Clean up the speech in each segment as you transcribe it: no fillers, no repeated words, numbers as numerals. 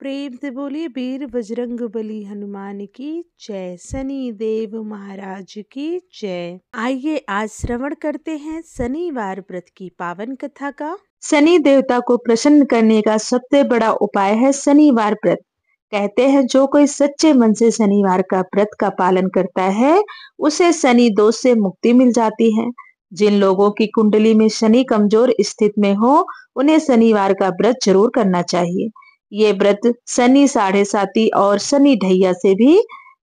प्रेम से बोलिए वीर बजरंगबली हनुमान की जय। शनि देव महाराज की जय। आइए आज श्रवण करते हैं शनिवार व्रत की पावन कथा का। शनि देवता को प्रसन्न करने का सबसे बड़ा उपाय है शनिवार व्रत। कहते हैं जो कोई सच्चे मन से शनिवार का व्रत का पालन करता है उसे शनि दोष से मुक्ति मिल जाती है। जिन लोगों की कुंडली में शनि कमजोर स्थिति में हो उन्हें शनिवार का व्रत जरूर करना चाहिए। ये व्रत शनि साढ़े साती और शनि ढैया से भी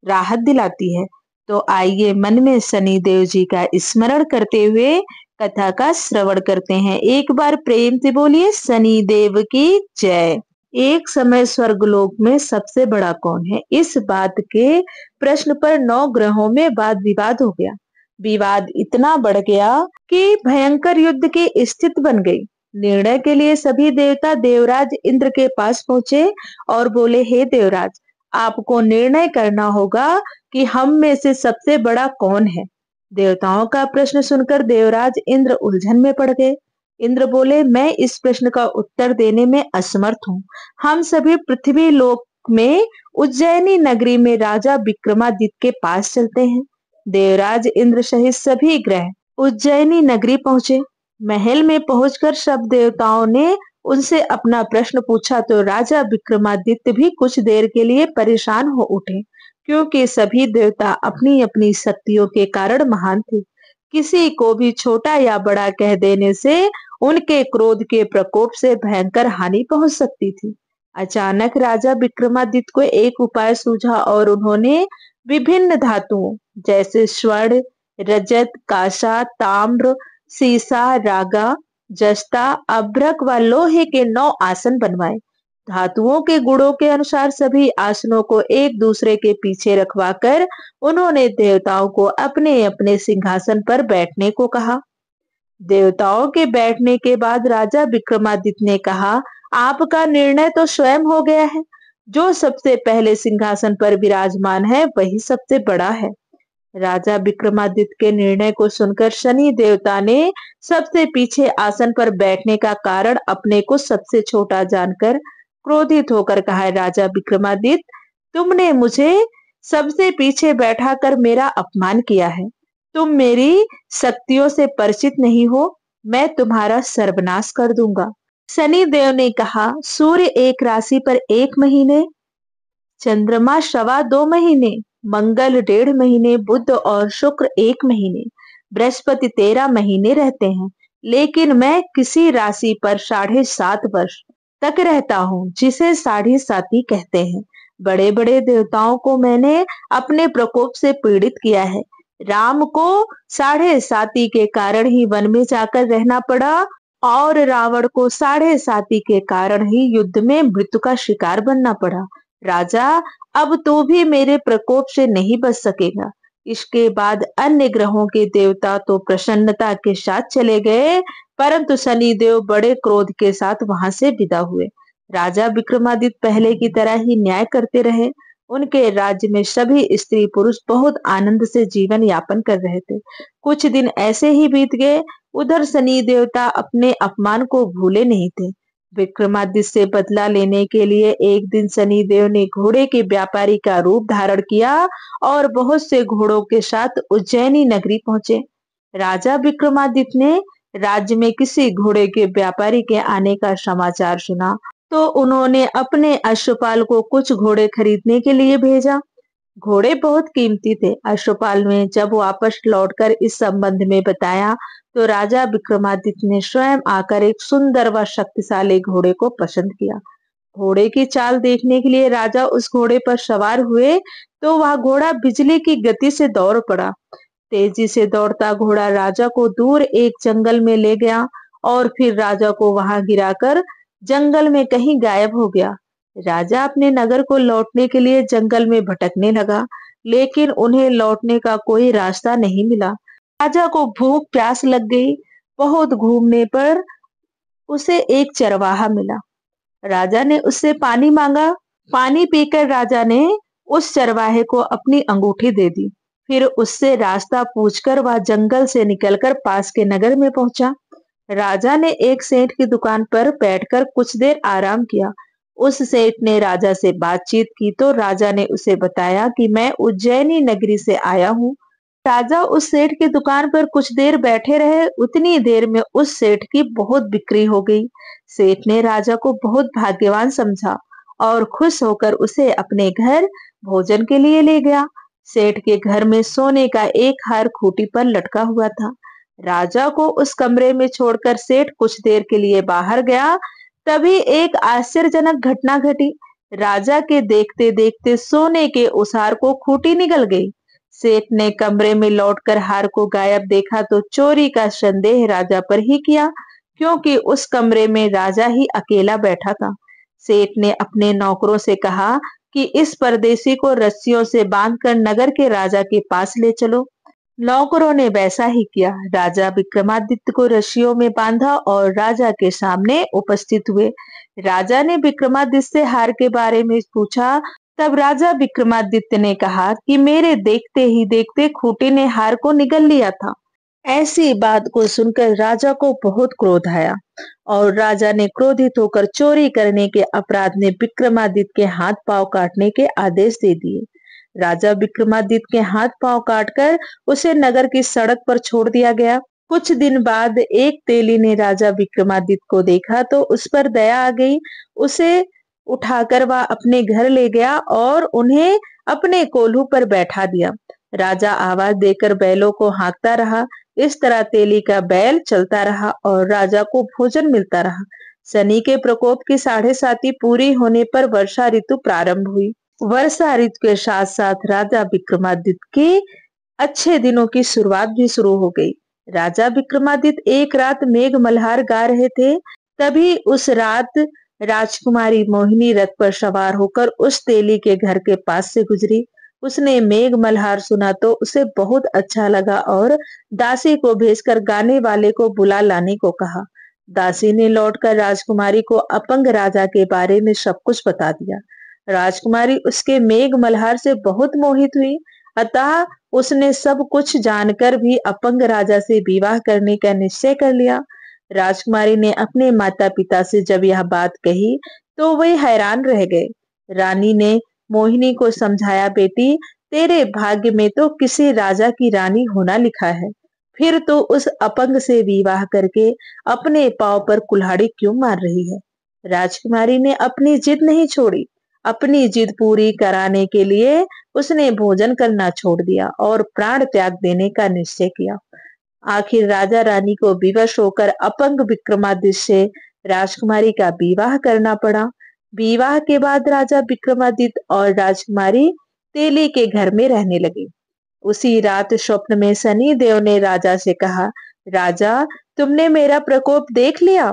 राहत दिलाती है। तो आइए मन में शनि देव जी का स्मरण करते हुए कथा का श्रवण करते हैं। एक बार प्रेम से बोलिए शनि देव की जय। एक समय स्वर्गलोक में सबसे बड़ा कौन है, इस बात के प्रश्न पर 9 ग्रहों में वाद विवाद हो गया। विवाद इतना बढ़ गया कि भयंकर युद्ध की स्थिति बन गई। निर्णय के लिए सभी देवता देवराज इंद्र के पास पहुंचे और बोले, हे देवराज, आपको निर्णय करना होगा कि हम में से सबसे बड़ा कौन है। देवताओं का प्रश्न सुनकर देवराज इंद्र उलझन में पड़ गए। इंद्र बोले, मैं इस प्रश्न का उत्तर देने में असमर्थ हूँ। हम सभी पृथ्वी लोक में उज्जैनी नगरी में राजा विक्रमादित्य के पास चलते हैं। देवराज इंद्र सहित सभी ग्रह उज्जैनी नगरी पहुंचे। महल में पहुंचकर सब देवताओं ने उनसे अपना प्रश्न पूछा तो राजा विक्रमादित्य भी कुछ देर के लिए परेशान हो उठे, क्योंकि सभी देवता अपनी अपनी शक्तियों के कारण महान थे। किसी को भी छोटा या बड़ा कह देने से उनके क्रोध के प्रकोप से भयंकर हानि पहुंच सकती थी। अचानक राजा विक्रमादित्य को एक उपाय सूझा और उन्होंने विभिन्न धातुओं जैसे स्वर्ण, रजत, कांसा, ताम्र, सीसा, रागा, जस्ता, अभ्रक व लोहे के 9 आसन बनवाए। धातुओं के गुणों के अनुसार सभी आसनों को एक दूसरे के पीछे रखवाकर उन्होंने देवताओं को अपने अपने सिंहासन पर बैठने को कहा। देवताओं के बैठने के बाद राजा विक्रमादित्य ने कहा, आपका निर्णय तो स्वयं हो गया है। जो सबसे पहले सिंहासन पर विराजमान है वही सबसे बड़ा है। राजा विक्रमादित्य के निर्णय को सुनकर शनि देवता ने सबसे पीछे आसन पर बैठने का कारण अपने को सबसे छोटा जानकर क्रोधित होकर कहा, राजा विक्रमादित्य, तुमने मुझे सबसे पीछे बैठाकर मेरा अपमान किया है। तुम मेरी शक्तियों से परिचित नहीं हो। मैं तुम्हारा सर्वनाश कर दूंगा। शनि देव ने कहा, सूर्य एक राशि पर 1 महीने, चंद्रमा 2.25 महीने, मंगल 1.5 महीने, बुध और शुक्र 1 महीने, बृहस्पति 13 महीने रहते हैं। लेकिन मैं किसी राशि पर 7.5 वर्ष तक रहता हूँ, जिसे साढ़े साती कहते हैं। बड़े बड़े देवताओं को मैंने अपने प्रकोप से पीड़ित किया है। राम को साढ़े साती के कारण ही वन में जाकर रहना पड़ा और रावण को साढ़े साती के कारण ही युद्ध में मृत्यु का शिकार बनना पड़ा। राजा, अब तो भी मेरे प्रकोप से नहीं बच सकेगा। इसके बाद अन्य ग्रहों के देवता तो प्रसन्नता के साथ चले गए, परंतु शनि देव बड़े क्रोध के साथ वहां से विदा हुए। राजा विक्रमादित्य पहले की तरह ही न्याय करते रहे। उनके राज्य में सभी स्त्री पुरुष बहुत आनंद से जीवन यापन कर रहे थे। कुछ दिन ऐसे ही बीत गए। उधर शनि देवता अपने अपमान को भूले नहीं थे। विक्रमादित्य से बदला लेने के लिए एक दिन शनि देव ने घोड़े के व्यापारी का रूप धारण किया और बहुत से घोड़ों के साथ उज्जैनी नगरी पहुंचे। राजा विक्रमादित्य ने राज्य में किसी घोड़े के व्यापारी के आने का समाचार सुना तो उन्होंने अपने अश्वपाल को कुछ घोड़े खरीदने के लिए भेजा। घोड़े बहुत कीमती थे। अश्वपाल ने जब वापस लौटकर इस संबंध में बताया तो राजा विक्रमादित्य ने स्वयं आकर एक सुंदर व शक्तिशाली घोड़े को पसंद किया। घोड़े की चाल देखने के लिए राजा उस घोड़े पर सवार हुए तो वह घोड़ा बिजली की गति से दौड़ पड़ा। तेजी से दौड़ता घोड़ा राजा को दूर एक जंगल में ले गया और फिर राजा को वहां गिराकर जंगल में कहीं गायब हो गया। राजा अपने नगर को लौटने के लिए जंगल में भटकने लगा, लेकिन उन्हें लौटने का कोई रास्ता नहीं मिला। राजा को भूख प्यास लग गई। बहुत घूमने पर उसे एक चरवाहा मिला। राजा ने उससे पानी मांगा। पानी पीकर राजा ने उस चरवाहे को अपनी अंगूठी दे दी। फिर उससे रास्ता पूछकर वह जंगल से निकलकर पास के नगर में पहुंचा। राजा ने एक सेठ की दुकान पर बैठकर कुछ देर आराम किया उस सेठ ने राजा से बातचीत की तो राजा ने उसे बताया कि मैं उज्जैनी नगरी से आया हूँ। राजा उस सेठ की दुकान पर कुछ देर बैठे रहे। उतनी देर में उस सेठ की बहुत बिक्री हो गई। सेठ ने राजा को बहुत भाग्यवान समझा और खुश होकर उसे अपने घर भोजन के लिए ले गया। सेठ के घर में सोने का एक हार खूंटी पर लटका हुआ था। राजा को उस कमरे में छोड़कर सेठ कुछ देर के लिए बाहर गया। तभी एक आश्चर्यजनक घटना घटी। राजा के देखते देखते सोने के उस हार को खूंटी निगल गई। सेठ ने कमरे में लौटकर हार को गायब देखा तो चोरी का संदेह राजा पर ही किया, क्योंकि उस कमरे में राजा ही अकेला बैठा था। सेठ ने अपने नौकरों से कहा कि इस परदेसी को रस्सियों से बांधकर नगर के राजा के पास ले चलो। नौकरों ने वैसा ही किया। राजा विक्रमादित्य को रस्सियों में बांधा और राजा के सामने उपस्थित हुए। राजा ने विक्रमादित्य से हार के बारे में पूछा। तब राजा विक्रमादित्य ने कहा कि मेरे देखते ही देखते खूंटी ने हार को निगल लिया था। ऐसी बात को सुनकर राजा को बहुत क्रोध आया और राजा ने क्रोधित होकर चोरी करने के अपराध में विक्रमादित्य के हाथ पांव काटने के आदेश दे दिए। राजा विक्रमादित्य के हाथ पांव काटकर उसे नगर की सड़क पर छोड़ दिया गया। कुछ दिन बाद एक तेली ने राजा विक्रमादित्य को देखा तो उस पर दया आ गई। उसे उठाकर वह अपने घर ले गया और उन्हें अपने कोल्हू पर बैठा दिया। राजा आवाज देकर बैलों को हाँकता रहा। इस तरह तेली का बैल चलता रहा और राजा को भोजन मिलता रहा। शनि के प्रकोप की 7.5 पूरी होने पर वर्षा ऋतु प्रारंभ हुई। वर्षा ऋतु के साथ साथ राजा विक्रमादित्य के अच्छे दिनों की शुरुआत भी शुरू हो गई। राजा विक्रमादित्य एक रात मेघ मल्हार गा रहे थे। तभी उस रात राजकुमारी मोहिनी रथ पर सवार होकर उस तेली के घर के पास से गुजरी। उसने मेघ मल्हार सुना तो उसे बहुत अच्छा लगा और दासी को भेजकर गाने वाले को बुला लाने को कहा। दासी ने लौटकर राजकुमारी को अपंग राजा के बारे में सब कुछ बता दिया। राजकुमारी उसके मेघ मल्हार से बहुत मोहित हुई। अतः उसने सब कुछ जानकर भी अपंग राजा से विवाह करने का निश्चय कर लिया। राजकुमारी ने अपने माता पिता से जब यह बात कही तो वे हैरान रह गए। रानी ने मोहिनी को समझाया, बेटी तेरे भाग्य में तो किसी राजा की रानी होना लिखा है, फिर तो उस अपंग से विवाह करके अपने पांव पर कुल्हाड़ी क्यों मार रही है। राजकुमारी ने अपनी जिद नहीं छोड़ी। अपनी जिद पूरी कराने के लिए उसने भोजन करना छोड़ दिया और प्राण त्याग देने का निश्चय किया। आखिर राजा रानी को विवश होकर अपंग विक्रमादित्य से राजकुमारी का विवाह करना पड़ा। विवाह के बाद राजा विक्रमादित्य और राजकुमारी तेली के घर में रहने लगे। उसी रात स्वप्न में शनि देव ने राजा से कहा, राजा तुमने मेरा प्रकोप देख लिया।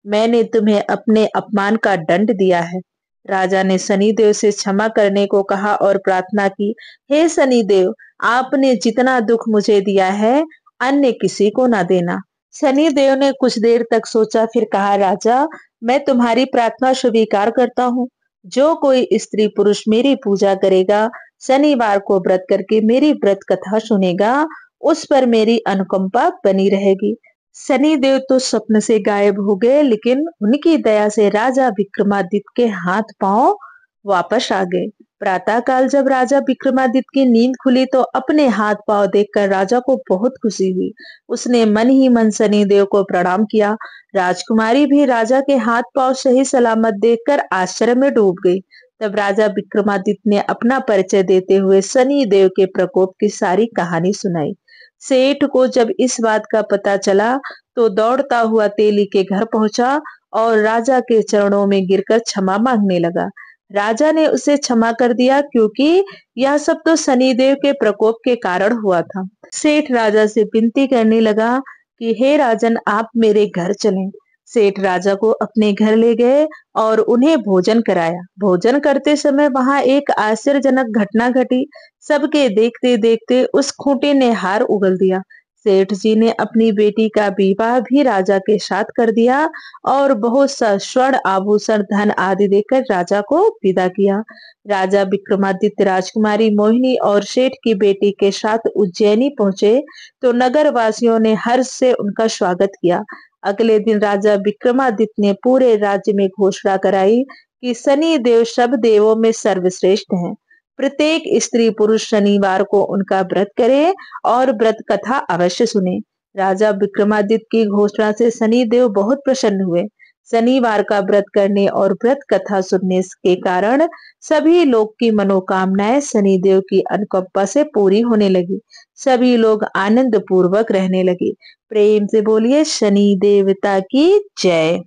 मैंने तुम्हें अपने अपमान का दंड दिया है। राजा ने शनिदेव से क्षमा करने को कहा और प्रार्थना की, हे शनिदेव, आपने जितना दुख मुझे दिया है अन्य किसी को ना देना। शनिदेव ने कुछ देर तक सोचा, फिर कहा, राजा मैं तुम्हारी प्रार्थना स्वीकार करता हूँ। जो कोई स्त्री पुरुष मेरी पूजा करेगा, शनिवार को व्रत करके मेरी व्रत कथा सुनेगा, उस पर मेरी अनुकंपा बनी रहेगी। शनिदेव तो स्वप्न से गायब हो गए, लेकिन उनकी दया से राजा विक्रमादित्य के हाथ पांव वापस आ गए। प्रातः काल जब राजा विक्रमादित्य की नींद खुली तो अपने हाथ पांव देखकर राजा को बहुत खुशी हुई। उसने मन ही मन शनिदेव को प्रणाम किया। राजकुमारी भी राजा के हाथ पांव सही सलामत देखकर आश्चर्य में डूब गई। तब राजा विक्रमादित्य ने अपना परिचय देते हुए शनिदेव के प्रकोप की सारी कहानी सुनाई। सेठ को जब इस बात का पता चला तो दौड़ता हुआ तेली के घर पहुंचा और राजा के चरणों में गिरकर क्षमा मांगने लगा। राजा ने उसे क्षमा कर दिया, क्योंकि यह सब तो शनिदेव के प्रकोप के कारण हुआ था। सेठ राजा से विनती करने लगा कि हे राजन, आप मेरे घर चलें। सेठ राजा को अपने घर ले गए और उन्हें भोजन कराया। भोजन करते समय वहां एक आश्चर्यजनक घटना घटी। सबके देखते देखते उस खूंटी ने हार उगल दिया। सेठ जी ने अपनी बेटी का विवाह भी राजा के साथ कर दिया और बहुत सा स्वर्ण आभूषण धन आदि देकर राजा को विदा किया। राजा विक्रमादित्य राजकुमारी मोहिनी और सेठ की बेटी के साथ उज्जैनी पहुंचे तो नगर वासियों ने हर्ष से उनका स्वागत किया। अगले दिन राजा विक्रमादित्य ने पूरे राज्य में घोषणा कराई कि शनि देव सब देवों में सर्वश्रेष्ठ हैं। प्रत्येक स्त्री पुरुष शनिवार को उनका व्रत करे और व्रत कथा अवश्य सुने। राजा विक्रमादित्य की घोषणा से शनि देव बहुत प्रसन्न हुए। शनिवार का व्रत करने और व्रत कथा सुनने के कारण सभी लोग की मनोकामनाएं शनि देव की अनुकंपा से पूरी होने लगी। सभी लोग आनंद पूर्वक रहने लगे। प्रेम से बोलिए शनि देवता की जय।